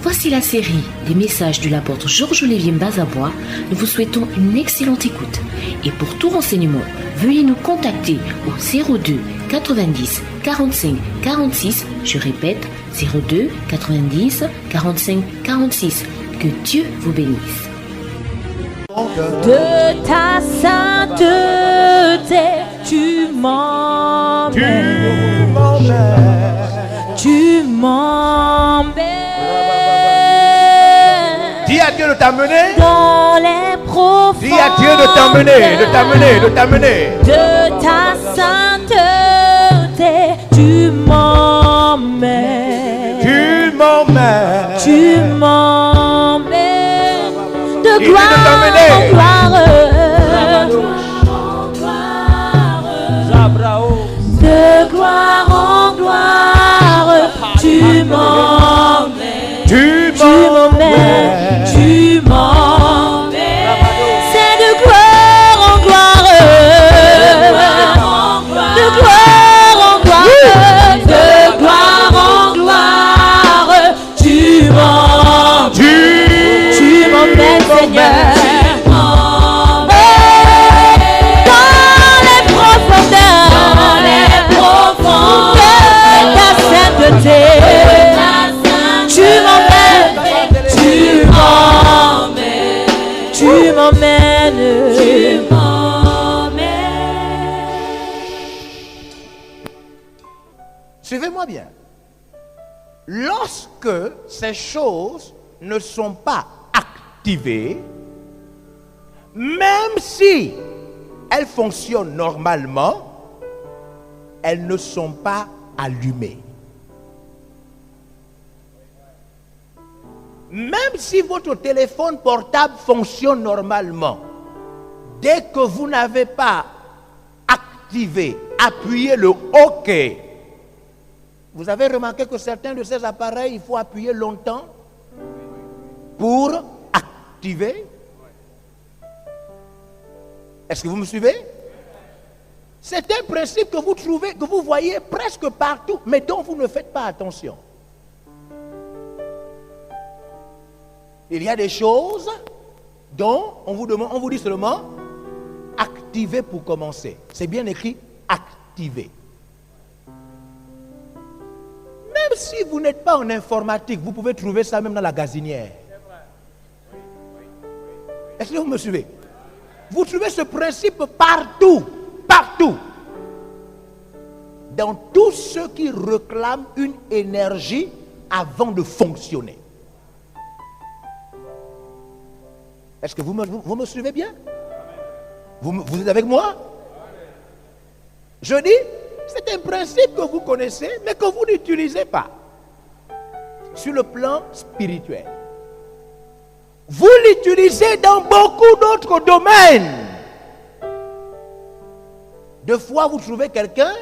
Voici la série des messages de l'apôtre Georges-Olivier Mbazabois. Nous vous souhaitons une excellente écoute. Et pour tout renseignement, veuillez nous contacter au 02 90 45 46. Je répète, 02 90 45 46. Que Dieu vous bénisse. De ta sainteté, tu m'emmènes. Tu m'emmènes. Dis à Dieu de t'amener. Dans les profondeurs. Dis à Dieu de t'amener, de t'amener, de t'amener. De ta sainteté, tu m'emmènes. Tu m'emmènes. Tu m'emmènes. De Il gloire dit de t'emmener. en gloire. De gloire en gloire, tu m'emmènes. Tu m'emmènes. Tu m'emmènes. C'est de gloire en gloire. De gloire en gloire. De gloire en gloire, tu m'emmènes. Tu m'emmènes, Seigneur. Tu m'emmènes. Suivez-moi bien. Lorsque ces choses ne sont pas activées, même si elles fonctionnent normalement, elles ne sont pas allumées. Même si votre téléphone portable fonctionne normalement, dès que vous n'avez pas activé, appuyé le OK, vous avez remarqué que certains de ces appareils, il faut appuyer longtemps pour activer. Est-ce que vous me suivez? C'est un principe que vous trouvez, que vous voyez presque partout, mais dont vous ne faites pas attention. Il y a des choses dont on vous dit seulement activer pour commencer. C'est bien écrit activer. Même si vous n'êtes pas en informatique, vous pouvez trouver ça même dans la gazinière. Est-ce que vous me suivez? Vous trouvez ce principe partout, partout. Dans tout ce qui réclame une énergie avant de fonctionner. Est-ce que vous me suivez bien? Vous êtes avec moi? Je dis, c'est un principe que vous connaissez, mais que vous n'utilisez pas. Sur le plan spirituel. Vous l'utilisez dans beaucoup d'autres domaines. Deux fois, vous trouvez quelqu'un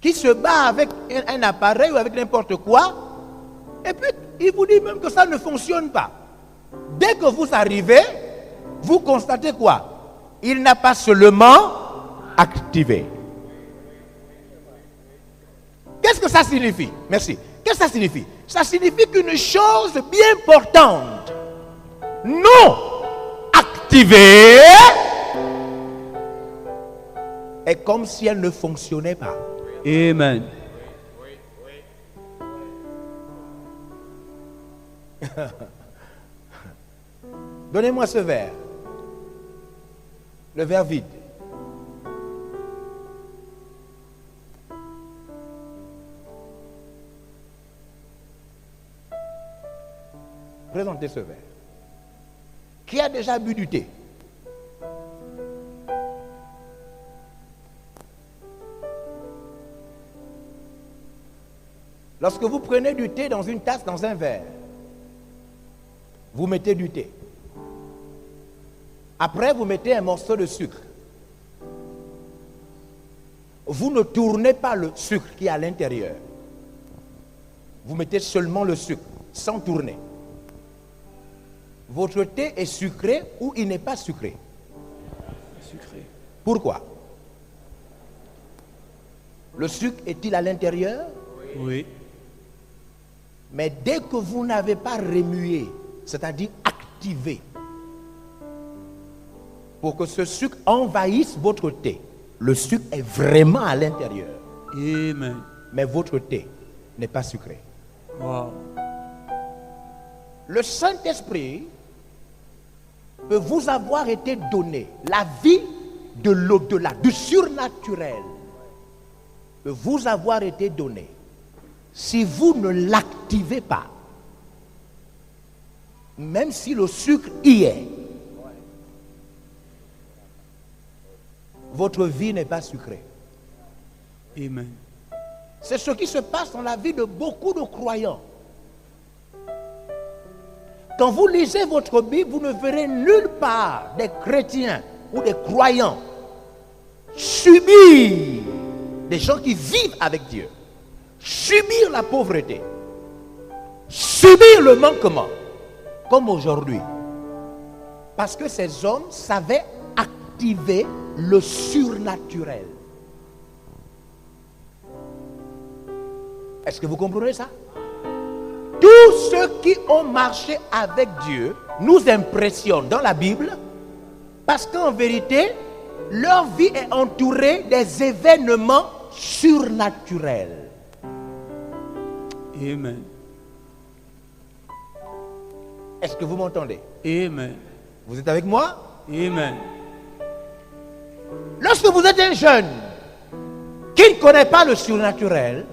qui se bat avec un appareil ou avec n'importe quoi, et puis il vous dit même que ça ne fonctionne pas. Dès que vous arrivez, vous constatez quoi? Il n'a pas seulement activé. Qu'est-ce que ça signifie? Merci. Qu'est-ce que ça signifie? Ça signifie qu'une chose bien importante, non activée, est comme si elle ne fonctionnait pas. Amen. Donnez-moi ce verre. Le verre vide. Présentez ce verre. Qui a déjà bu du thé? Lorsque vous prenez du thé dans une tasse, dans un verre, vous mettez du thé. Après, vous mettez un morceau de sucre. Vous ne tournez pas le sucre qui est à l'intérieur. Vous mettez seulement le sucre, sans tourner. Votre thé est sucré ou il n'est pas sucré? Sucré. Pourquoi? Le sucre est-il à l'intérieur? Oui. Mais dès que vous n'avez pas remué, c'est-à-dire activé, pour que ce sucre envahisse votre thé, le sucre est vraiment à l'intérieur. Amen. Mais votre thé n'est pas sucré. Wow. Le Saint-Esprit peut vous avoir été donné. La vie de l'au-delà, du surnaturel, peut vous avoir été donné. Si vous ne l'activez pas, même si le sucre y est, votre vie n'est pas sucrée. Amen. C'est ce qui se passe dans la vie de beaucoup de croyants. Quand vous lisez votre Bible, vous ne verrez nulle part des chrétiens ou des croyants subir, des gens qui vivent avec Dieu, subir la pauvreté, subir le manquement, comme aujourd'hui. Parce que ces hommes savaient activer le surnaturel. Est-ce que vous comprenez ça? Tous ceux qui ont marché avec Dieu nous impressionnent dans la Bible parce qu'en vérité, leur vie est entourée des événements surnaturels. Amen. Est-ce que vous m'entendez? Amen. Vous êtes avec moi? Amen. Lorsque vous êtes un jeune qui ne connaît pas le surnaturel,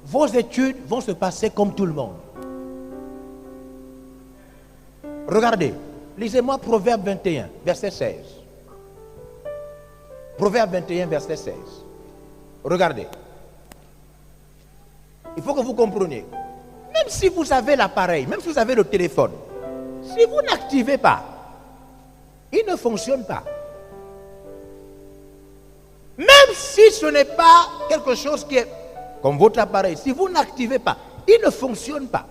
vos études vont se passer comme tout le monde. Regardez, lisez-moi Proverbe 21, verset 16. Proverbe 21, verset 16. Regardez. Il faut que vous compreniez. Même si vous avez l'appareil, même si vous avez le téléphone, si vous n'activez pas, il ne fonctionne pas. Même si ce n'est pas quelque chose qui est comme votre appareil, si vous n'activez pas, il ne fonctionne pas.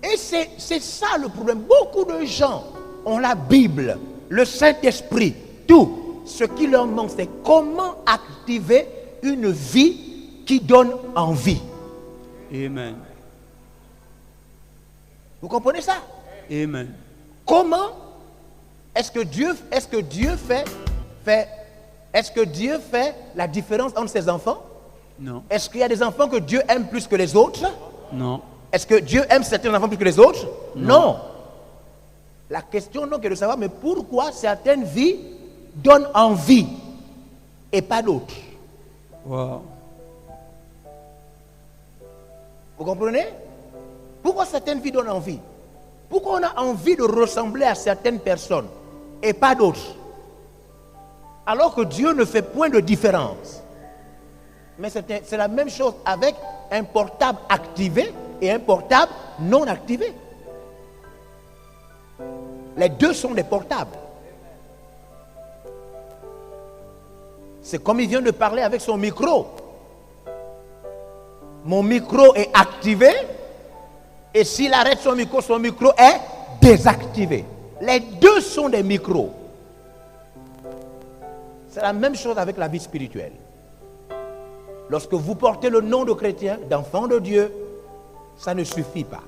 Et c'est ça le problème. Beaucoup de gens ont la Bible, le Saint-Esprit, tout. Ce qui leur manque, c'est comment activer une vie qui donne envie. Amen. Vous comprenez ça? Amen. Comment est-ce que Dieu fait la différence entre ses enfants? Non. Est-ce qu'il y a des enfants que Dieu aime plus que les autres? Non. Est-ce que Dieu aime certains enfants plus que les autres? Non. La question donc est de savoir, mais pourquoi certaines vies donnent envie et pas d'autres? Wow. Vous comprenez? Pourquoi certaines vies donnent envie? Pourquoi on a envie de ressembler à certaines personnes et pas d'autres? Alors que Dieu ne fait point de différence. Mais c'est la même chose avec un portable activé et un portable non activé. Les deux sont des portables. C'est comme il vient de parler avec son micro. Mon micro est activé et s'il arrête son micro est désactivé. Les deux sont des micros. C'est la même chose avec la vie spirituelle. Lorsque vous portez le nom de chrétien, d'enfant de Dieu, ça ne suffit pas.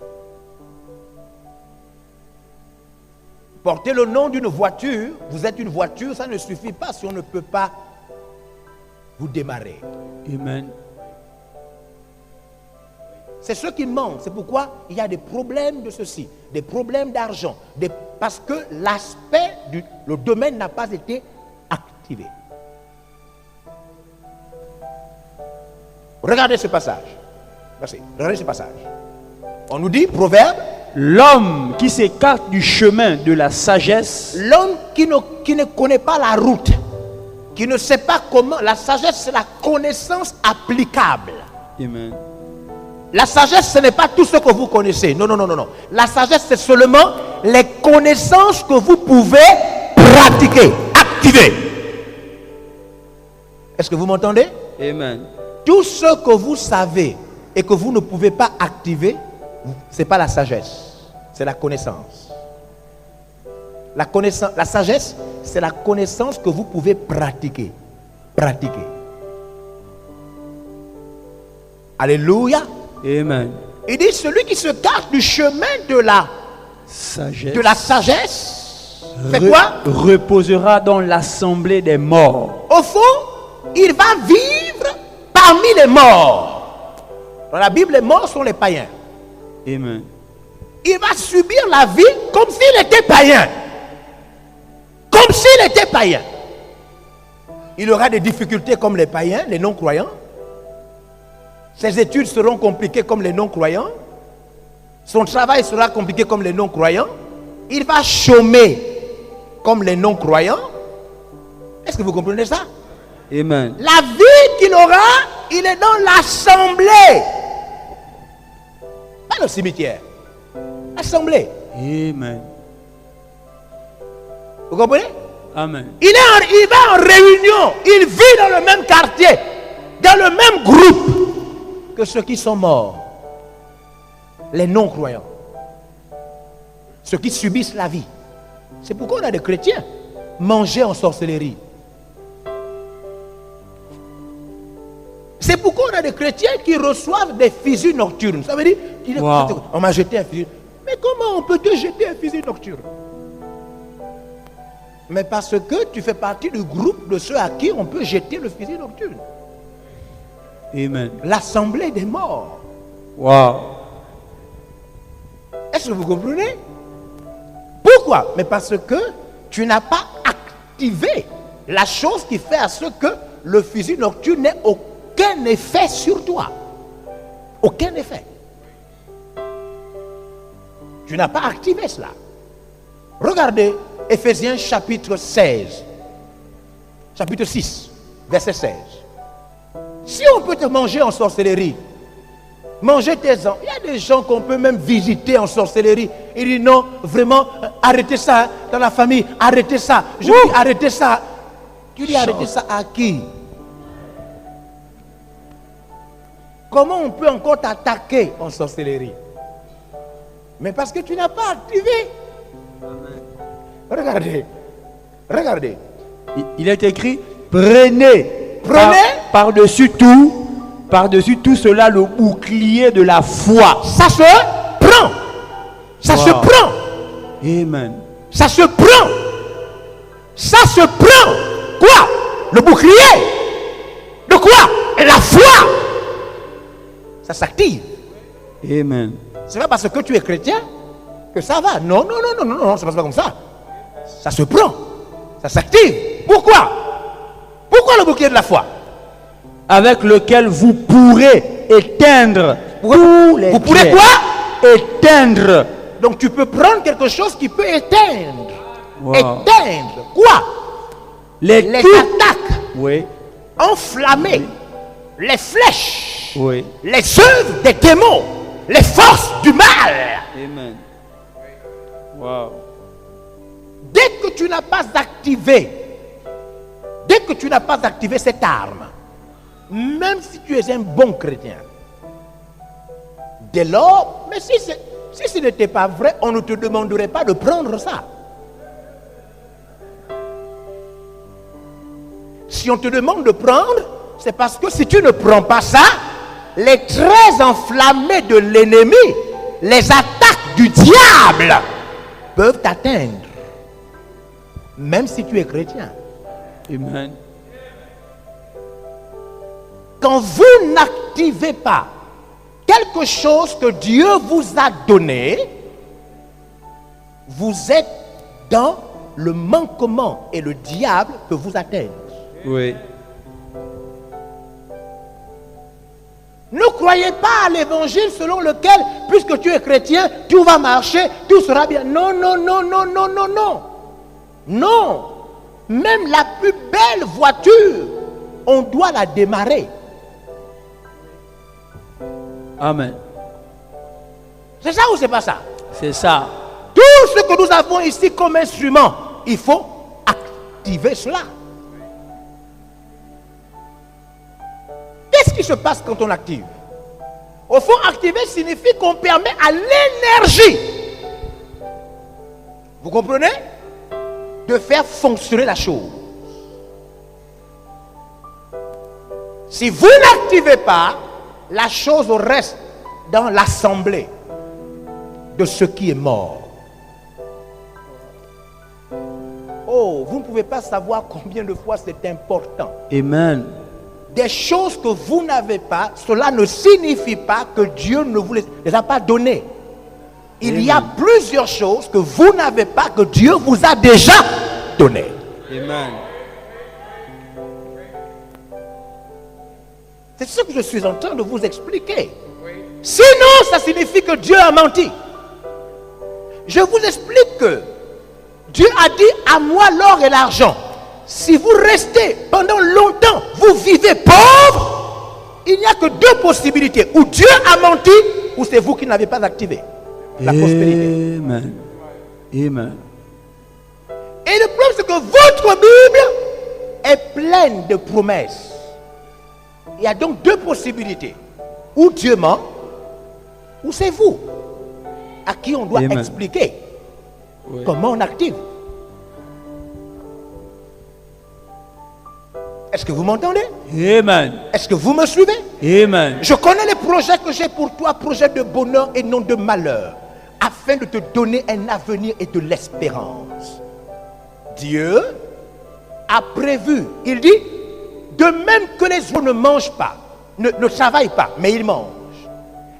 Porter le nom d'une voiture, vous êtes une voiture, ça ne suffit pas si on ne peut pas vous démarrer. Amen. C'est ce qui manque. C'est pourquoi il y a des problèmes de ceci, des problèmes d'argent, parce que l'aspect, le domaine n'a pas été activé. Regardez ce passage. Merci. Regardez ce passage. On nous dit, Proverbe. L'homme qui s'écarte du chemin de la sagesse. L'homme qui ne connaît pas la route, qui ne sait pas comment. La sagesse, c'est la connaissance applicable. Amen. La sagesse, ce n'est pas tout ce que vous connaissez. Non, non, non, non, non. La sagesse, c'est seulement les connaissances que vous pouvez pratiquer, activer. Est-ce que vous m'entendez? Amen. Tout ce que vous savez et que vous ne pouvez pas activer, ce n'est pas la sagesse, c'est la connaissance. La sagesse, c'est la connaissance que vous pouvez pratiquer. Pratiquer. Alléluia. Amen. Il dit celui qui se garde du chemin de la sagesse fait quoi? Reposera dans l'assemblée des morts. Au fond, il va vivre parmi les morts. Dans la Bible, les morts sont les païens. Amen. Il va subir la vie comme s'il était païen. Comme s'il était païen. Il aura des difficultés comme les païens, les non-croyants. Ses études seront compliquées comme les non-croyants. Son travail sera compliqué comme les non-croyants. Il va chômer comme les non-croyants. Est-ce que vous comprenez ça? Amen. La vie qu'il aura, il est dans l'assemblée. Pas le cimetière. L'assemblée. Amen. Vous comprenez? Amen. Il va en réunion. Il vit dans le même quartier. Dans le même groupe que ceux qui sont morts. Les non-croyants. Ceux qui subissent la vie. C'est pourquoi on a des chrétiens manger en sorcellerie. C'est pourquoi on a des chrétiens qui reçoivent des fusils nocturnes. Ça veut dire, Wow. on m'a jeté un fusil. Mais comment on peut te jeter un fusil nocturne? Mais parce que tu fais partie du groupe de ceux à qui on peut jeter le fusil nocturne. Amen. L'assemblée des morts. Wow. Est-ce que vous comprenez? Pourquoi? Mais parce que tu n'as pas activé la chose qui fait à ce que le fusil nocturne n'ait aucun effet sur toi. Aucun effet. Tu n'as pas activé cela. Regardez Éphésiens chapitre 16. Chapitre 6, verset 16. Si on peut te manger en sorcellerie, manger tes enfants. Il y a des gens qu'on peut même visiter en sorcellerie. Il dit non, vraiment, arrêtez ça hein, dans la famille, arrêtez ça. Je dis arrêtez ça. Tu dis arrêtez ça à qui? Comment on peut encore t'attaquer en sorcellerie? Mais parce que tu n'as pas activé. Regardez. Regardez. Il est écrit, prenez par-dessus tout cela le bouclier de la foi. Ça se prend. Ça se prend. Amen. Ça se prend. Ça se prend. Quoi? Le bouclier. De quoi? La foi. Ça s'active. Amen. C'est pas parce que tu es chrétien que ça va. Non, non, non, non, non, non, ça passe pas comme ça. Ça se prend. Ça s'active. Pourquoi? Pourquoi le bouclier de la foi? Avec lequel vous pourrez éteindre tous les Vous pourrez pièges. quoi? Éteindre. Donc tu peux prendre quelque chose qui peut éteindre. Wow. Éteindre. Quoi? Les attaques. Oui. Enflammer. Les flèches. Oui. Les œuvres des démons. Les forces du mal. Amen. Wow. Dès que tu n'as pas activé cette arme, même si tu es un bon chrétien, dès lors, mais si ce n'était pas vrai, on ne te demanderait pas de prendre ça. Si on te demande de prendre, c'est parce que si tu ne prends pas ça, les traits enflammés de l'ennemi, les attaques du diable peuvent t'atteindre. Même si tu es chrétien. Amen. Quand vous n'activez pas quelque chose que Dieu vous a donné, vous êtes dans le manquement et le diable peut vous atteindre. Oui. Ne croyez pas à l'évangile selon lequel, puisque tu es chrétien, tout va marcher, tout sera bien. Non, non, non, non, non, non, non. Non. Même la plus belle voiture, on doit la démarrer. Amen. C'est ça ou c'est pas ça? C'est ça. Tout ce que nous avons ici comme instrument, il faut activer cela. Qu'est-ce qui se passe quand on active? Au fond, activer signifie qu'on permet à l'énergie, vous comprenez, de faire fonctionner la chose. Si vous n'activez pas, la chose reste dans l'assemblée de ce qui est mort. Oh, vous ne pouvez pas savoir combien de fois c'est important. Amen. Des choses que vous n'avez pas, cela ne signifie pas que Dieu ne vous les a pas données. Il y a plusieurs choses que vous n'avez pas, que Dieu vous a déjà données. Amen. C'est ce que je suis en train de vous expliquer. Sinon, ça signifie que Dieu a menti. Je vous explique que Dieu a dit à moi l'or et l'argent. Si vous restez pendant longtemps, vous vivez pauvre, il n'y a que deux possibilités. Ou Dieu a menti, ou c'est vous qui n'avez pas activé la prospérité. Amen. Amen. Et le problème, c'est que votre Bible est pleine de promesses. Il y a donc deux possibilités. Ou Dieu ment, ou c'est vous à qui on doit expliquer comment on active. Est-ce que vous m'entendez? Amen. Est-ce que vous me suivez? Amen. Je connais les projets que j'ai pour toi, projets de bonheur et non de malheur, afin de te donner un avenir et de l'espérance. Dieu a prévu, il dit, de même que les oiseaux ne mangent pas, ne travaillent pas, mais ils mangent.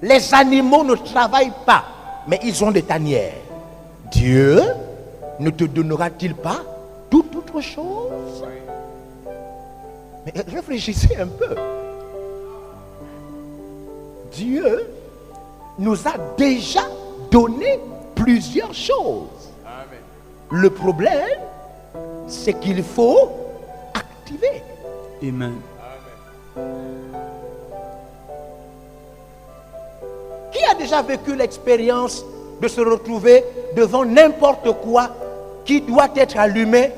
Les animaux ne travaillent pas, mais ils ont des tanières. Dieu ne te donnera-t-il pas toute autre chose? Mais réfléchissez un peu. Dieu nous a déjà donné plusieurs choses. Amen. Le problème, c'est qu'il faut activer. Amen. Qui a déjà vécu l'expérience de se retrouver devant n'importe quoi qui doit être allumé?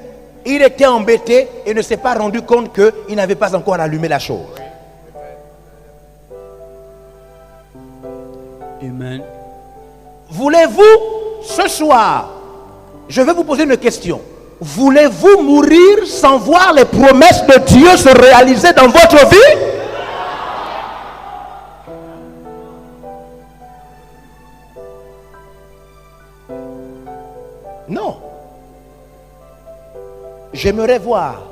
Il était embêté et ne s'est pas rendu compte qu'il n'avait pas encore allumé la chose. Amen. Voulez-vous, ce soir, je vais vous poser une question. Voulez-vous mourir sans voir les promesses de Dieu se réaliser dans votre vie? Non. J'aimerais voir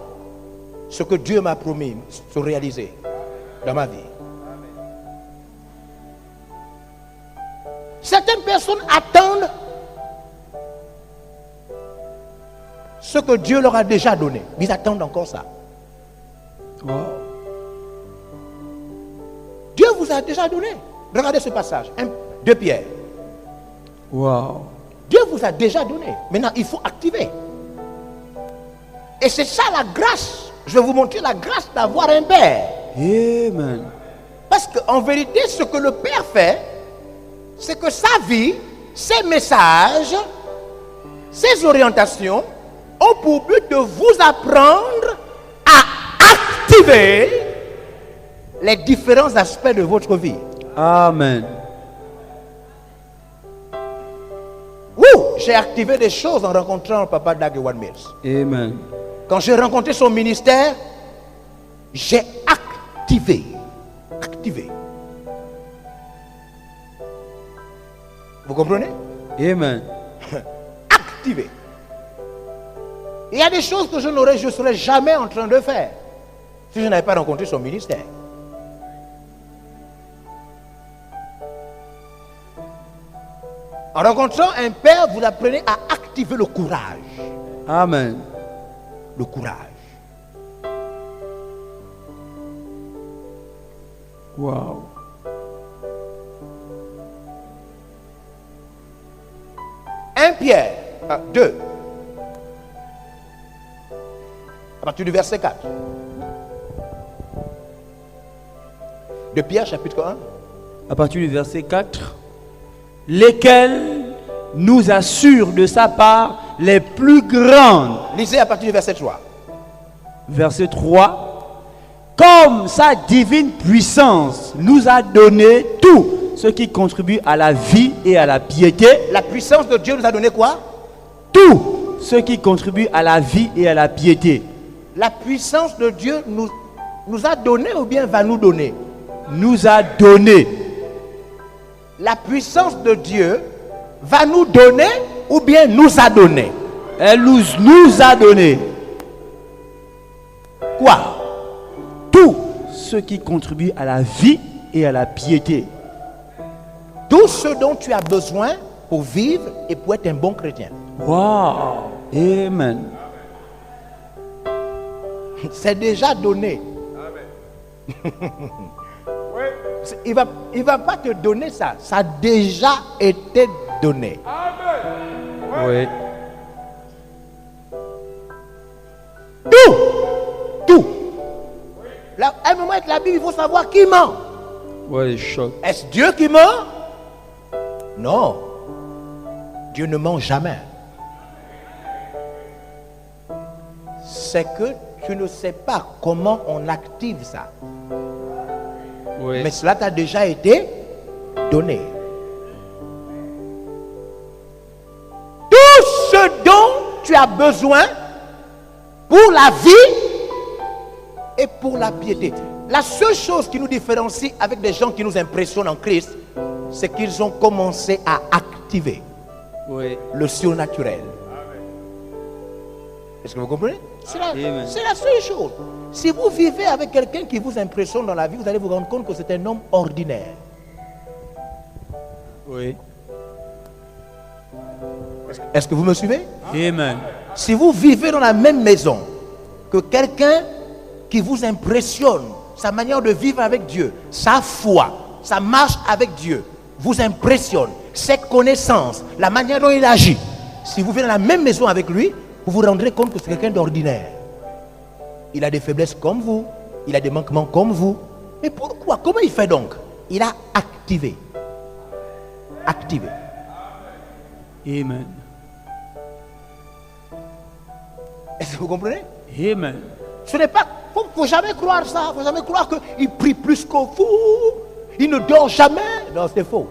ce que Dieu m'a promis se réaliser dans ma vie. Certaines personnes attendent ce que Dieu leur a déjà donné. Ils attendent encore ça. Wow. Dieu vous a déjà donné. Regardez ce passage. 2 Pierre. Wow. Dieu vous a déjà donné. Maintenant, il faut activer. Et c'est ça la grâce. Je vais vous montrer la grâce d'avoir un père. Amen. Parce qu'en vérité, ce que le père fait, c'est que sa vie, ses messages, ses orientations ont pour but de vous apprendre à activer les différents aspects de votre vie. Amen. J'ai activé des choses en rencontrant Papa Dag Heward Mills. Amen. Quand j'ai rencontré son ministère, j'ai activé. Vous comprenez? Amen. Activé. Il y a des choses que je ne serais jamais en train de faire si je n'avais pas rencontré son ministère. En rencontrant un père, vous apprenez à activer le courage. Amen. Le courage. Wow. Pierre 2. À partir du verset 4. De Pierre chapitre 1. À partir du verset 4. Lesquels nous assurent de sa part les plus grandes. Lisez à partir du verset 3. Verset 3. Comme sa divine puissance nous a donné tout ce qui contribue à la vie et à la piété. La puissance de Dieu nous a donné quoi? Tout ce qui contribue à la vie et à la piété. La puissance de Dieu nous a donné ou bien va nous donner? nous a donné. La puissance de Dieu va nous donner ou bien nous a donné. Elle nous a donné. Quoi? Tout ce qui contribue à la vie et à la piété. Tout ce dont tu as besoin pour vivre et pour être un bon chrétien. Wow. Amen. C'est déjà donné. Il va pas te donner ça. Ça a déjà été donné. Oui. Tout. Là, à un moment avec la Bible, il faut savoir qui ment. Ouais, choc. Est-ce Dieu qui ment? Non. Dieu ne ment jamais. C'est que tu ne sais pas comment on active ça. Oui. Mais cela t'a déjà été donné. Tout ce dont tu as besoin pour la vie et pour la piété. La seule chose qui nous différencie avec des gens qui nous impressionnent en Christ, c'est qu'ils ont commencé à activer le surnaturel. Est-ce que vous comprenez? C'est la seule chose. Si vous vivez avec quelqu'un qui vous impressionne dans la vie, vous allez vous rendre compte que c'est un homme ordinaire. Oui. Est-ce que vous me suivez? Amen. Si vous vivez dans la même maison que quelqu'un qui vous impressionne, sa manière de vivre avec Dieu, sa foi, sa marche avec Dieu, vous impressionne, ses connaissances, la manière dont il agit. Si vous vivez dans la même maison avec lui, vous vous rendrez compte que c'est quelqu'un d'ordinaire. Il a des faiblesses comme vous, il a des manquements comme vous. Mais pourquoi? Comment il fait donc? Il a activé. Activé. Amen. Est-ce que vous comprenez? Amen. Ce n'est pas... Faut jamais croire ça. Faut jamais croire qu'il prie plus que vous. Il ne dort jamais. Non, c'est faux.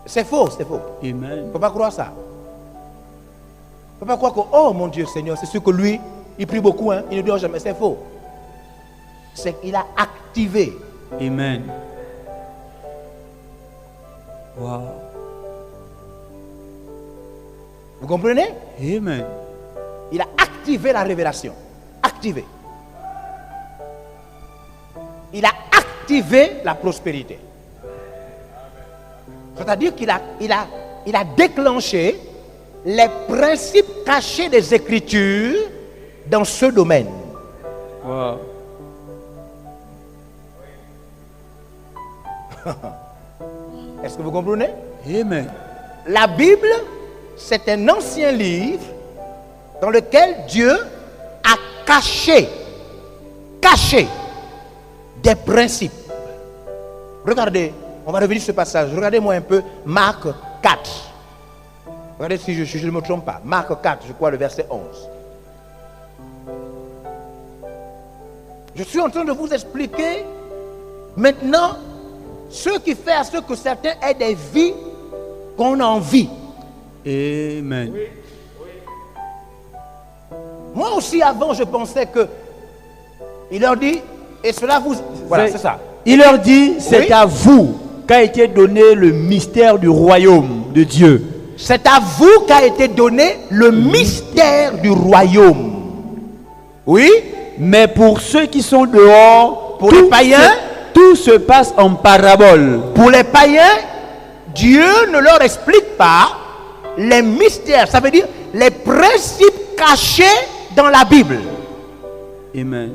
C'est faux, c'est faux. Amen. Il ne faut pas croire ça. Il ne faut pas croire que, oh mon Dieu Seigneur, c'est sûr que lui, il prie beaucoup, hein, il ne dort jamais. C'est faux. C'est qu'il a activé. Amen. Wow. Vous comprenez? Amen. Il a activé la révélation. Activé. Il a activé la prospérité. C'est-à-dire qu'il a déclenché les principes cachés des Écritures dans ce domaine. Wow. Est-ce que vous comprenez? Amen. La Bible, c'est un ancien livre dans lequel Dieu a caché des principes. Regardez, on va revenir sur ce passage. Regardez-moi un peu Marc 4. Regardez si je ne me trompe pas. Marc 4, je crois, le verset 11. Je suis en train de vous expliquer maintenant ce qui fait à ce que certains aient des vies qu'on envie. Amen. Moi aussi avant je pensais que il leur dit et cela vous... Voilà, c'est ça. Il leur dit, c'est Oui. à vous qu'a été donné le mystère du royaume de Dieu. C'est à vous qu'a été donné le mystère du royaume. Oui. Mais pour ceux qui sont dehors, Pour les païens, tout se passe en parabole. Pour les païens, Dieu ne leur explique pas les mystères. Ça veut dire les principes cachés dans la Bible. Amen.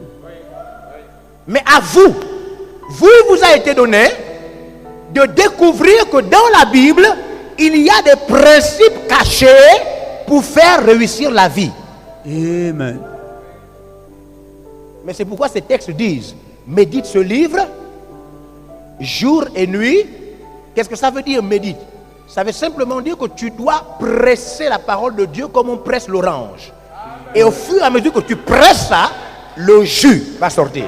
Mais à vous, vous a été donné de découvrir que dans la Bible, il y a des principes cachés pour faire réussir la vie. Amen. Mais c'est pourquoi ces textes disent, médite ce livre, jour et nuit. Qu'est-ce que ça veut dire, médite? Ça veut simplement dire que tu dois presser la parole de Dieu comme on presse l'orange. Et au fur et à mesure que tu presses ça, le jus va sortir.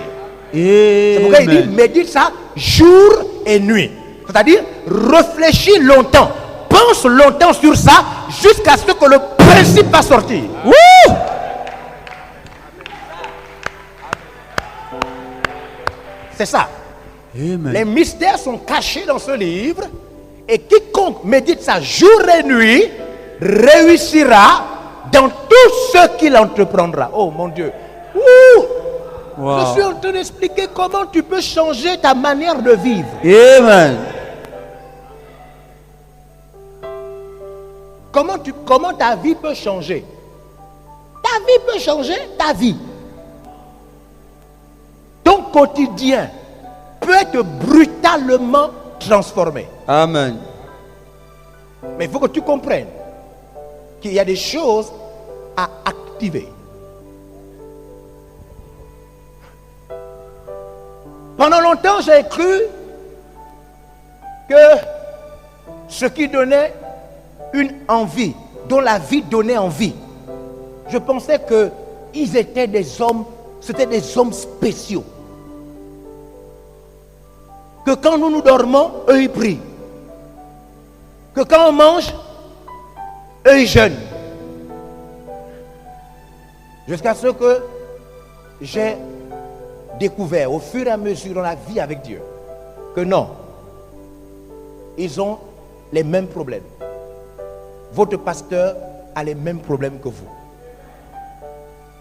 C'est pourquoi il dit, médite ça jour et nuit. C'est-à-dire, réfléchis longtemps. Pense longtemps sur ça jusqu'à ce que le principe va sortir. C'est ça. Amen. Les mystères sont cachés dans ce livre. Et quiconque médite ça jour et nuit réussira dans tout ce qu'il entreprendra. Oh mon Dieu. Ouh. Wow. Je suis en train d'expliquer comment tu peux changer ta manière de vivre. Amen. Comment ta vie peut changer. Ta vie peut changer, ta vie. Ton quotidien peut être brutalement transformé. Amen. Mais il faut que tu comprennes qu'il y a des choses à activer. Pendant longtemps, j'ai cru que ce qui donnait une envie, dont la vie donnait envie, je pensais qu'ils étaient des hommes, c'était des hommes spéciaux. Que quand nous dormons, eux ils prient. Que quand on mange, eux ils jeûnent. Jusqu'à ce que j'ai découvert au fur et à mesure dans la vie avec Dieu que non, ils ont les mêmes problèmes. Votre pasteur a les mêmes problèmes que vous.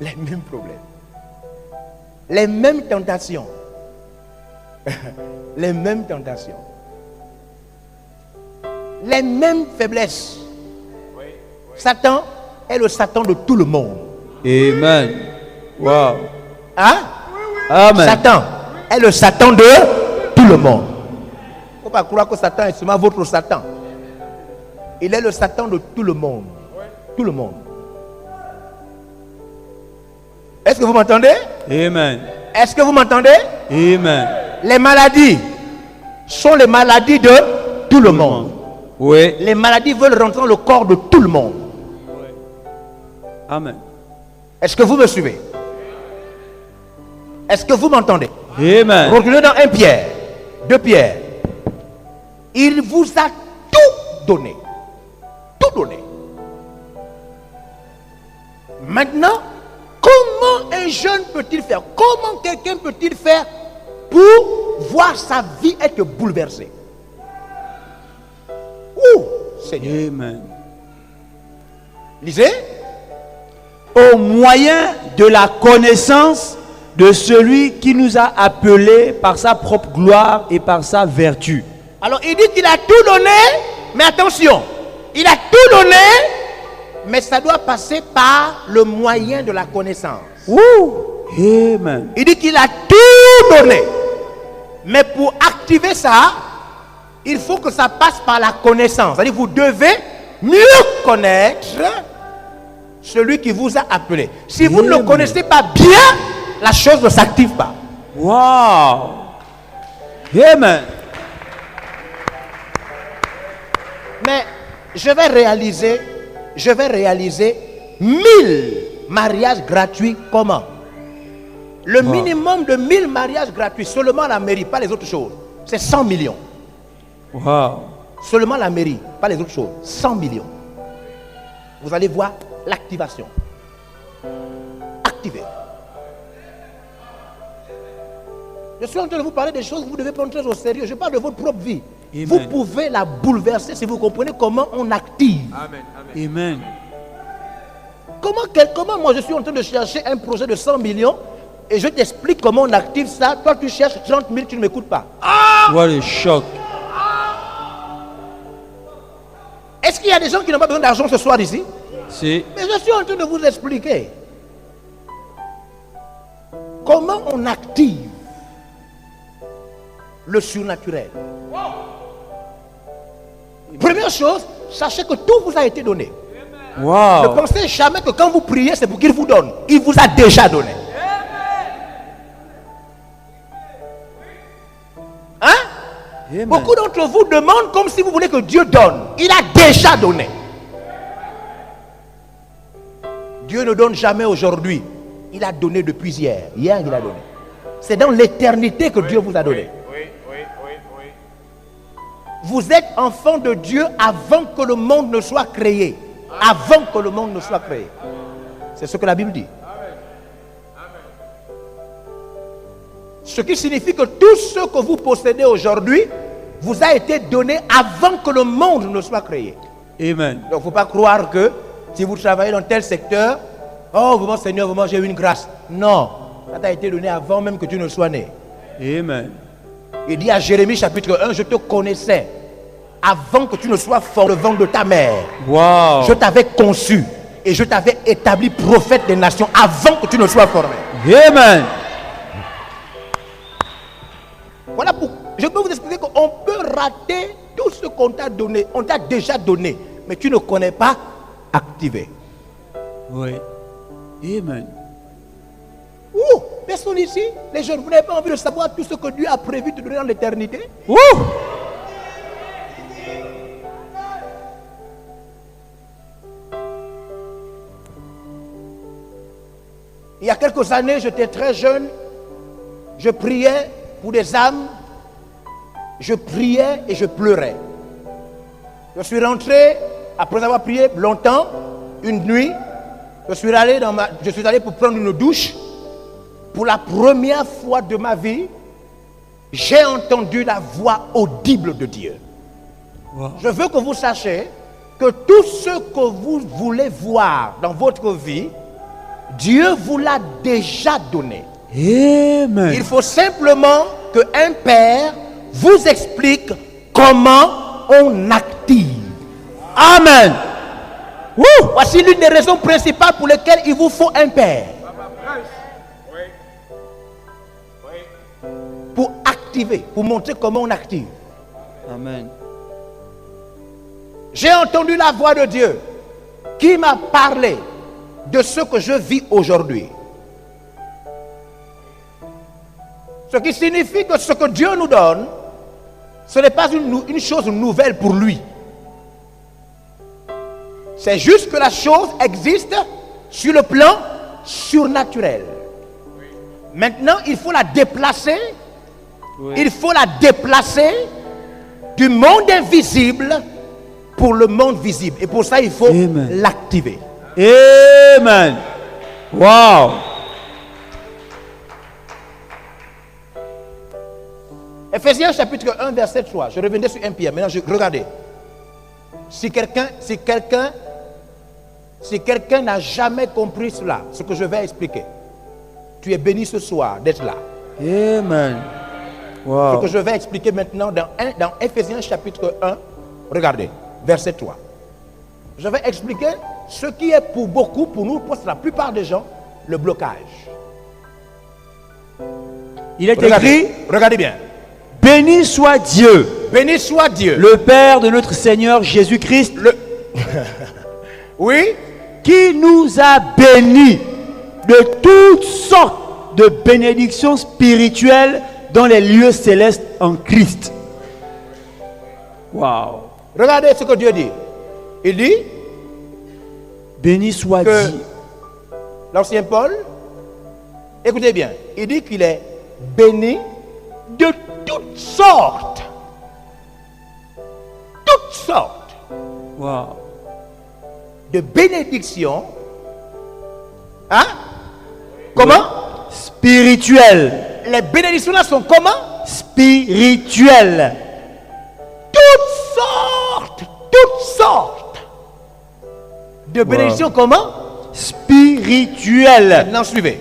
Les mêmes problèmes. Les mêmes tentations. Les mêmes tentations. Les mêmes faiblesses. Satan est le Satan de tout le monde. Amen. Wow. Hein? Amen. Satan est le Satan de tout le monde. Il ne faut pas croire que Satan est seulement votre Satan. Il est le Satan de tout le monde. Tout le monde. Est-ce que vous m'entendez? Amen. Est-ce que vous m'entendez? Amen. Les maladies sont les maladies de tout le monde. Oui. Les maladies veulent rentrer dans le corps de tout le monde. Amen. Est-ce que vous me suivez? Est-ce que vous m'entendez? Amen. Retournez dans 1 Pierre, 2 Pierre. Il vous a tout donné. Tout donné. Maintenant, comment un jeune peut-il faire? Comment quelqu'un peut-il faire pour voir sa vie être bouleversée? Ouh, Seigneur. Amen. Lisez. Au moyen de la connaissance de celui qui nous a appelés par sa propre gloire et par sa vertu. Alors il dit qu'il a tout donné, mais attention, il a tout donné, mais ça doit passer par le moyen de la connaissance. Amen. Il dit qu'il a tout donné, mais pour activer ça, il faut que ça passe par la connaissance. C'est-à-dire vous devez mieux connaître celui qui vous a appelé. Si vous ne le connaissez pas bien, la chose ne s'active pas. Wow. Amen. Mais je vais réaliser 1000 mariages gratuits. Comment? Le minimum de 1000 mariages gratuits, seulement la mairie, pas les autres choses. C'est 100 millions. Wow. Seulement la mairie, pas les autres choses. 100 millions. Vous allez voir l'activation. Activé. Je suis en train de vous parler des choses que vous devez prendre très au sérieux. Je parle de votre propre vie. Amen. Vous pouvez la bouleverser si vous comprenez comment on active. Amen. Amen. Comment moi je suis en train de chercher un projet de 100 millions et je t'explique comment on active ça. Toi tu cherches 30 000, tu ne m'écoutes pas. What a shock. Est-ce qu'il y a des gens qui n'ont pas besoin d'argent ce soir ici? Si. Mais je suis en train de vous expliquer comment on active le surnaturel. Première chose, sachez que tout vous a été donné. Ne Wow. pensez jamais que quand vous priez, c'est pour qu'il vous donne. Il vous a déjà donné. Hein? Amen. Beaucoup d'entre vous demandent comme si vous voulez que Dieu donne. Il a déjà donné. Dieu ne donne jamais aujourd'hui. Il a donné depuis hier. Hier, il a donné. C'est dans l'éternité que Dieu vous a donné. Vous êtes enfant de Dieu avant que le monde ne soit créé. Avant que le monde ne soit créé. C'est ce que la Bible dit. Ce qui signifie que tout ce que vous possédez aujourd'hui vous a été donné avant que le monde ne soit créé. Amen. Donc il ne faut pas croire que si vous travaillez dans tel secteur, oh vraiment Seigneur, vraiment j'ai eu une grâce. Non, ça t'a été donné avant même que tu ne sois né. Amen. Il dit à Jérémie chapitre 1, je te connaissais avant que tu ne sois formé dans le ventre de ta mère. Wow. Je t'avais conçu et je t'avais établi prophète des nations avant que tu ne sois formé. Amen. Voilà pourquoi je peux vous expliquer qu'on peut rater tout ce qu'on t'a donné. On t'a déjà donné, mais tu ne connais pas activer. Oui. Amen. Ouh, personne ici, les jeunes, vous n'avez pas envie de savoir tout ce que Dieu a prévu de donner dans l'éternité? Ouh. Il y a quelques années, j'étais très jeune, je priais pour des âmes, je priais et je pleurais. Je suis rentré, après avoir prié longtemps, une nuit, je suis allé pour prendre une douche. Pour la première fois de ma vie, j'ai entendu la voix audible de Dieu. Wow. Je veux que vous sachiez que tout ce que vous voulez voir dans votre vie, Dieu vous l'a déjà donné. Amen. Il faut simplement qu'un père vous explique comment on active. Amen. Woo. Voici l'une des raisons principales pour lesquelles il vous faut un père. Pour activer, pour montrer comment on active. Amen. J'ai entendu la voix de Dieu qui m'a parlé de ce que je vis aujourd'hui. Ce qui signifie que ce que Dieu nous donne, ce n'est pas une chose nouvelle pour lui. C'est juste que la chose existe sur le plan surnaturel. Maintenant, il faut la déplacer. Oui. Il faut la déplacer du monde invisible pour le monde visible. Et pour ça, il faut l'activer. Amen. Wow. Ephésiens chapitre 1, verset 3. Je revenais sur 1 Pierre. Maintenant, regardez. Si quelqu'un n'a jamais compris cela, ce que je vais expliquer, tu es béni ce soir d'être là. Amen. Wow. Ce que je vais expliquer maintenant dans Ephésiens chapitre 1, regardez, verset 3. Je vais expliquer ce qui est pour beaucoup, pour nous, pour la plupart des gens, le blocage. Il est écrit, regardez bien. béni soit Dieu. Béni soit Dieu. Le Père de notre Seigneur Jésus-Christ. Oui. Qui nous a bénis de toutes sortes de bénédictions spirituelles dans les lieux célestes en Christ. Wow. Regardez ce que Dieu dit. Il dit, béni soit que Dieu. L'ancien Paul, écoutez bien, il dit qu'il est béni de toutes sortes. Toutes sortes. Wow. De bénédictions. Hein? Comment? Spirituel. Les bénédictions là sont comment? Spirituel. Toutes sortes de bénédictions comment? Spirituel. Maintenant suivez.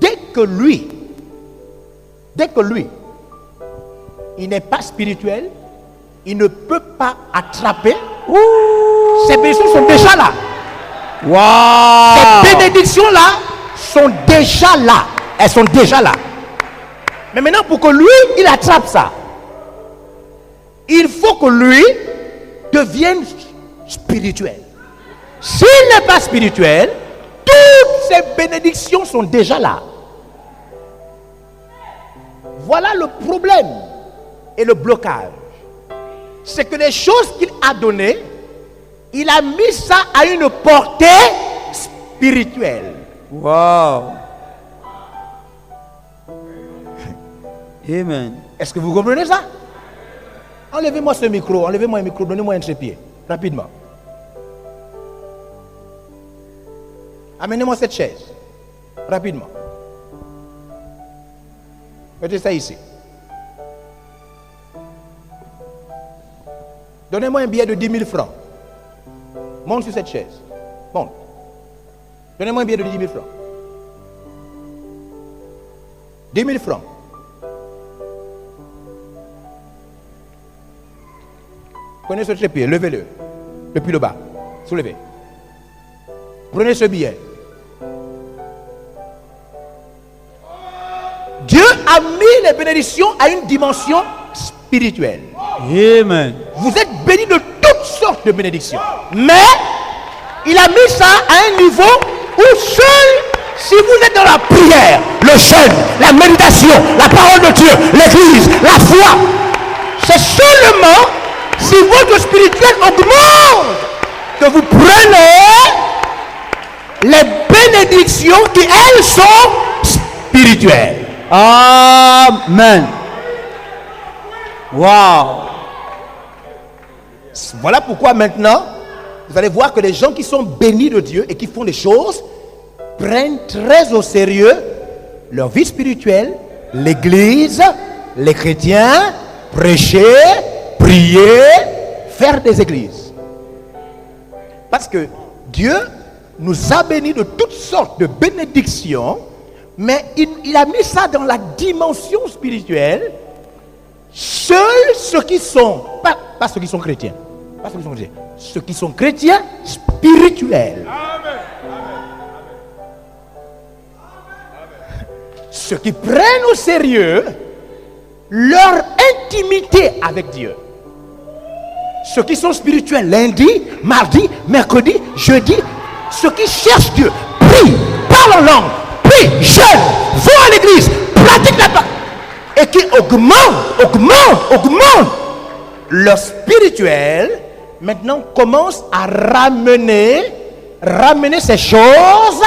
Dès que lui, il n'est pas spirituel, il ne peut pas attraper. Ces bénédictions sont déjà là. Wow. Ces bénédictions là sont déjà là. Elles sont déjà là. Mais maintenant, pour que lui, il attrape ça, il faut que lui devienne spirituel. S'il n'est pas spirituel, toutes ces bénédictions sont déjà là. Voilà le problème et le blocage. C'est que les choses qu'il a données, il a mis ça à une portée spirituelle. Wow. Amen. Est-ce que vous comprenez ça? Enlevez-moi ce micro, enlevez-moi un micro, donnez-moi un trépied, rapidement. Amenez-moi cette chaise, rapidement. Mettez ça ici. Donnez-moi un billet de 10 000 francs. Monte sur cette chaise. Monte. Donnez-moi un billet de 10 000 francs. 10 000 francs. Prenez ce trépied, levez-le. Depuis le bas. Soulevez. Prenez ce billet. Dieu a mis les bénédictions à une dimension spirituelle. Amen. Vous êtes bénis de toutes sortes de bénédictions. Mais il a mis ça à un niveau où seul, si vous êtes dans la prière, le jeûne, la méditation, la parole de Dieu, l'église, la foi, c'est seulement si votre spirituel augmente que vous prenez les bénédictions qui, elles, sont spirituelles. Amen. Wow. Voilà pourquoi maintenant, vous allez voir que les gens qui sont bénis de Dieu et qui font des choses prennent très au sérieux leur vie spirituelle, l'église, les chrétiens, prêcher, prier, faire des églises. Parce que Dieu nous a bénis de toutes sortes de bénédictions, mais il a mis ça dans la dimension spirituelle. Seuls ceux qui sont, pas ceux qui sont chrétiens, pas ceux qui sont chrétiens, ceux qui sont chrétiens spirituels. Amen. Ceux qui prennent au sérieux leur intimité avec Dieu. Ceux qui sont spirituels lundi, mardi, mercredi, jeudi, ceux qui cherchent Dieu, prient, parlent en langue, prient, jeûnent, vont à l'église, pratiquent la parole, et qui augmentent leur spirituel, maintenant commencent à ramener ces choses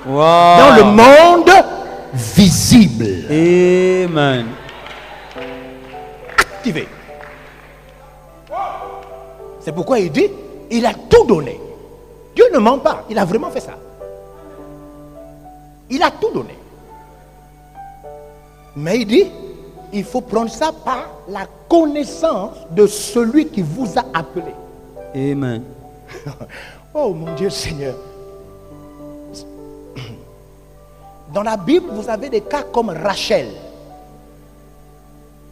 dans le monde visible. Amen. Activé. C'est pourquoi il dit, il a tout donné. Dieu ne ment pas, il a vraiment fait ça. Il a tout donné. Mais il dit, il faut prendre ça par la connaissance de celui qui vous a appelé. Amen. Oh mon Dieu Seigneur. Dans la Bible, vous avez des cas comme Rachel,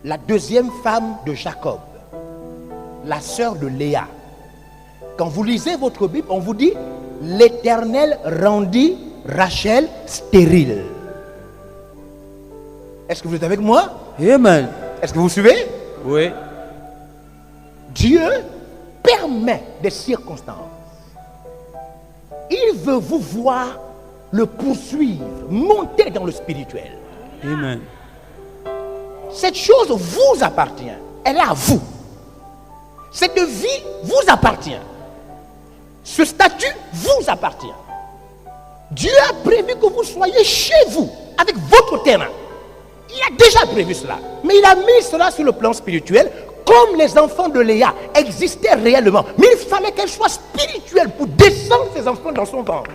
la deuxième femme de Jacob, la sœur de Léa. Quand vous lisez votre Bible, on vous dit, l'Éternel rendit Rachel stérile. Est-ce que vous êtes avec moi? Amen. Est-ce que vous suivez? Oui. Dieu permet des circonstances. Il veut vous voir le poursuivre, monter dans le spirituel. Amen. Cette chose vous appartient. Elle est à vous. Cette vie vous appartient. Ce statut vous appartient. Dieu a prévu que vous soyez chez vous, avec votre terrain. Il a déjà prévu cela. Mais il a mis cela sur le plan spirituel, comme les enfants de Léa existaient réellement. Mais il fallait qu'elle soit spirituelle pour descendre ses enfants dans son ventre.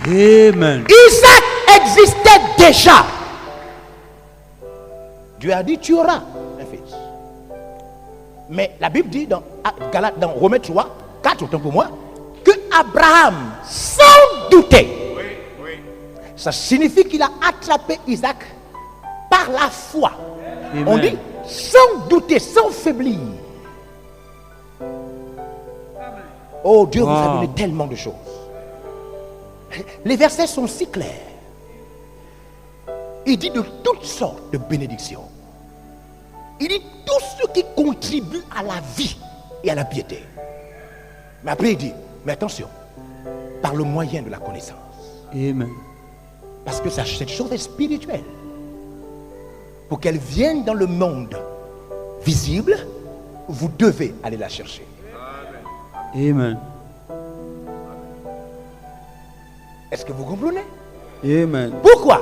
Amen. Isaac existait déjà. Dieu a dit, tu auras un fils. Mais la Bible dit dans Romains 3, 4, autant pour moi, que Abraham, sans douter, ça signifie qu'il a attrapé Isaac par la foi. Amen. On dit sans douter, sans faiblir. Oh, Dieu vous a donné tellement de choses. Les versets sont si clairs. Il dit de toutes sortes de bénédictions. Il dit tout ce qui contribue à la vie et à la piété. Mais après il dit, mais attention, par le moyen de la connaissance. Amen. Parce que cette chose est spirituelle. Pour qu'elle vienne dans le monde visible, vous devez aller la chercher. Amen. Est-ce que vous comprenez? Amen. Pourquoi?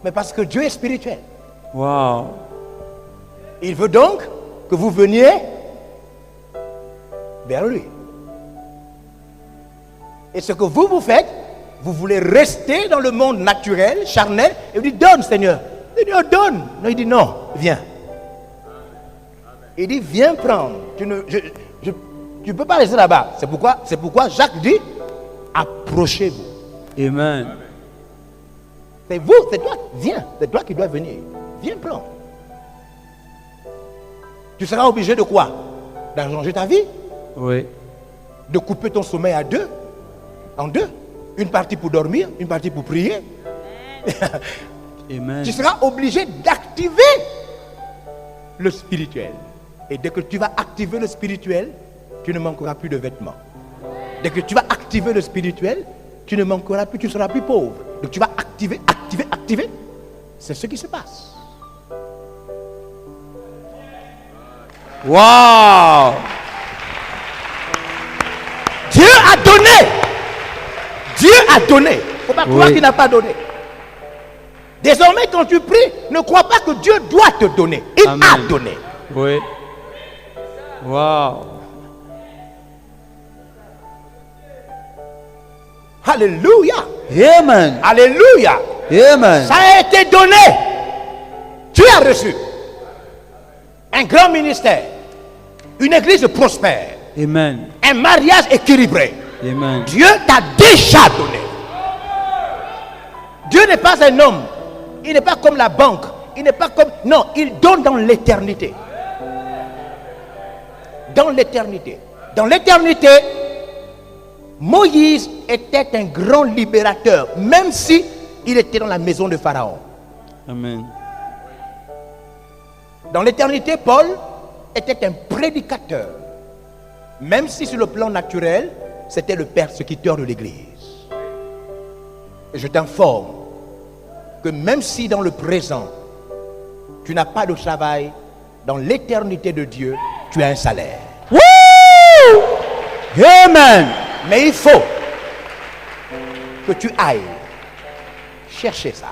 Mais parce que Dieu est spirituel. Wow. Il veut donc que vous veniez vers lui. Et ce que vous faites, Vous voulez rester dans le monde naturel, charnel, et vous dites, donne Seigneur. Seigneur, donne. Non, il dit, non, viens. Il dit, viens prendre. Tu ne peux pas rester là-bas. C'est pourquoi Jacques dit, approchez-vous. Amen. C'est vous, c'est toi, viens. C'est toi qui dois venir. Viens prendre. Tu seras obligé de quoi? D'arranger ta vie? Oui. De couper ton sommeil en deux. Une partie pour dormir, une partie pour prier. Amen. Tu seras obligé d'activer le spirituel. Et dès que tu vas activer le spirituel, tu ne manqueras plus de vêtements. Dès que tu vas activer le spirituel, tu ne manqueras plus, tu ne seras plus pauvre. Donc tu vas activer. C'est ce qui se passe. Wow! Dieu a donné. Dieu a donné. Il ne faut pas croire qu'il n'a pas donné. Désormais, quand tu pries, ne crois pas que Dieu doit te donner. Il a donné. Oui. Wow. Alléluia. Amen. Alléluia. Amen. Ça a été donné. Tu as reçu un grand ministère, une église prospère, Amen. un mariage équilibré. Amen. Dieu t'a déjà donné. Dieu n'est pas un homme. Il n'est pas comme la banque. Il n'est pas comme... Non, il donne dans l'éternité. Dans l'éternité. Dans l'éternité, Moïse était un grand libérateur, même si il était dans la maison de Pharaon. Amen. Dans l'éternité, Paul était un prédicateur, même si sur le plan naturel, c'était le persécuteur de l'église. Et je t'informe que même si dans le présent, tu n'as pas de travail, dans l'éternité de Dieu, tu as un salaire. Woo! Amen. Mais il faut que tu ailles chercher ça.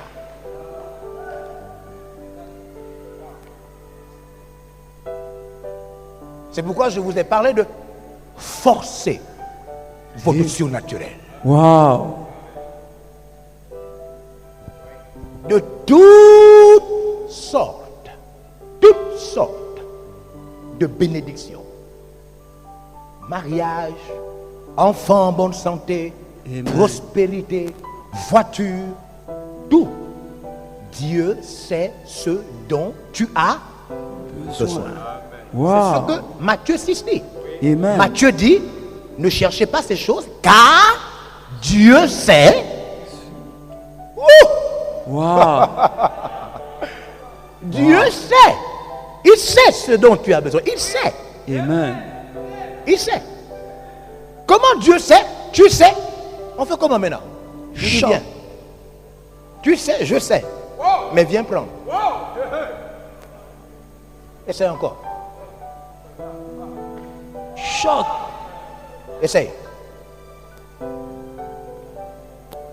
C'est pourquoi je vous ai parlé de forcer votre surnaturel. Wow. De toutes sortes de bénédictions. Mariage, enfants en bonne santé, Amen. Prospérité, voiture, tout. Dieu sait ce dont tu as besoin. Wow. C'est ce que Matthieu 6 dit. Amen. Matthieu dit, ne cherchez pas ces choses, car Dieu sait. Wow. Dieu sait. Il sait ce dont tu as besoin. Il sait. Amen. Il sait. Comment Dieu sait? Tu sais. On fait comment maintenant? Je dis bien. Tu sais, je sais. Mais viens prendre. Essaye encore. Choc. Essaye.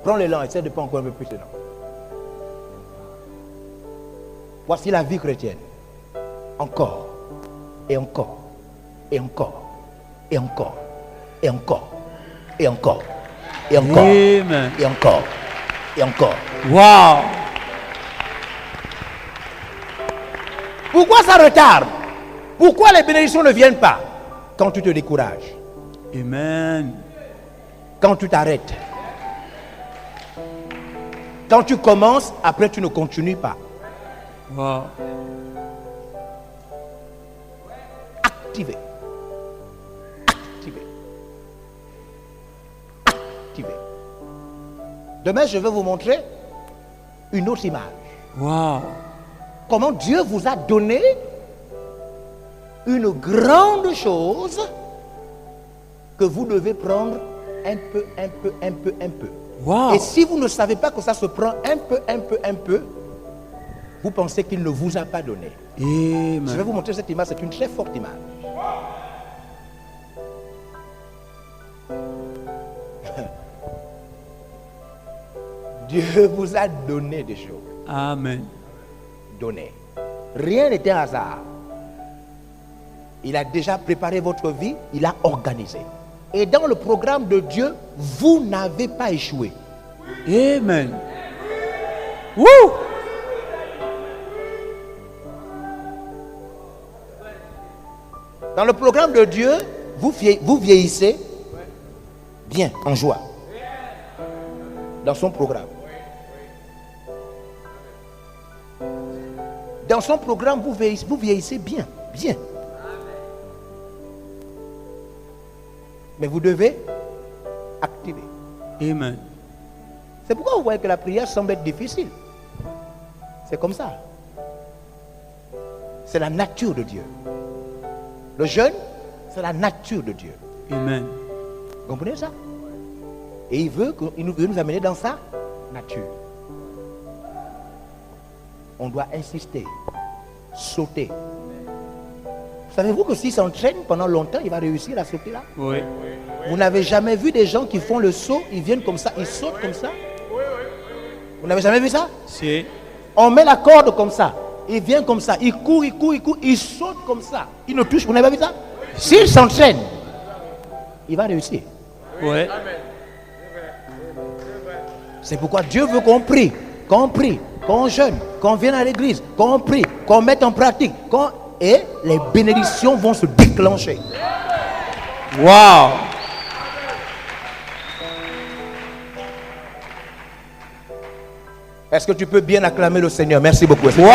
Prends l'élan, essaie de prendre encore un peu plus l'élan. Voici la vie chrétienne. Encore. Et encore. Et encore. Et encore. Et encore. Et encore. Et encore. Amen. Et encore. Et encore. Wow. Pourquoi ça retarde? Pourquoi les bénédictions ne viennent pas? Quand tu te décourages. Amen. Quand tu t'arrêtes. Quand tu commences, après tu ne continues pas. Wow. Activez. Activez. Activez. Demain, je vais vous montrer une autre image. Wow. Comment Dieu vous a donné une grande chose que vous devez prendre un peu. Wow. Et si vous ne savez pas que ça se prend un peu, vous pensez qu'il ne vous a pas donné. Amen. Je vais vous montrer cette image, c'est une très forte image. Dieu vous a donné des choses. Amen. Donné. Rien n'était un hasard. Il a déjà préparé votre vie, il a organisé. Et dans le programme de Dieu, vous n'avez pas échoué. Amen. Woo! Dans le programme de Dieu, vous vieillissez bien, en joie. Dans son programme. Dans son programme, vous vieillissez bien, bien. Mais vous devez activer. Amen. C'est pourquoi vous voyez que la prière semble être difficile. C'est comme ça. C'est la nature de Dieu. Le jeûne, c'est la nature de Dieu. Amen. Vous comprenez ça? Et il veut nous amener dans sa nature. On doit insister, sauter. Savez-vous que s'il s'entraîne pendant longtemps, il va réussir à sauter là? Oui. Vous n'avez jamais vu des gens qui font le saut, ils viennent comme ça, ils sautent comme ça? Vous n'avez jamais vu ça? Si. On met la corde comme ça, il vient comme ça, il court, il saute comme ça. Il ne touche, vous n'avez pas vu ça? S'il s'entraîne, il va réussir. Oui. C'est pourquoi Dieu veut qu'on prie, qu'on jeûne, qu'on vienne à l'église, qu'on prie, qu'on mette en pratique, et les bénédictions vont se déclencher. Wow. Est-ce que tu peux bien acclamer le Seigneur? Merci beaucoup. Wow.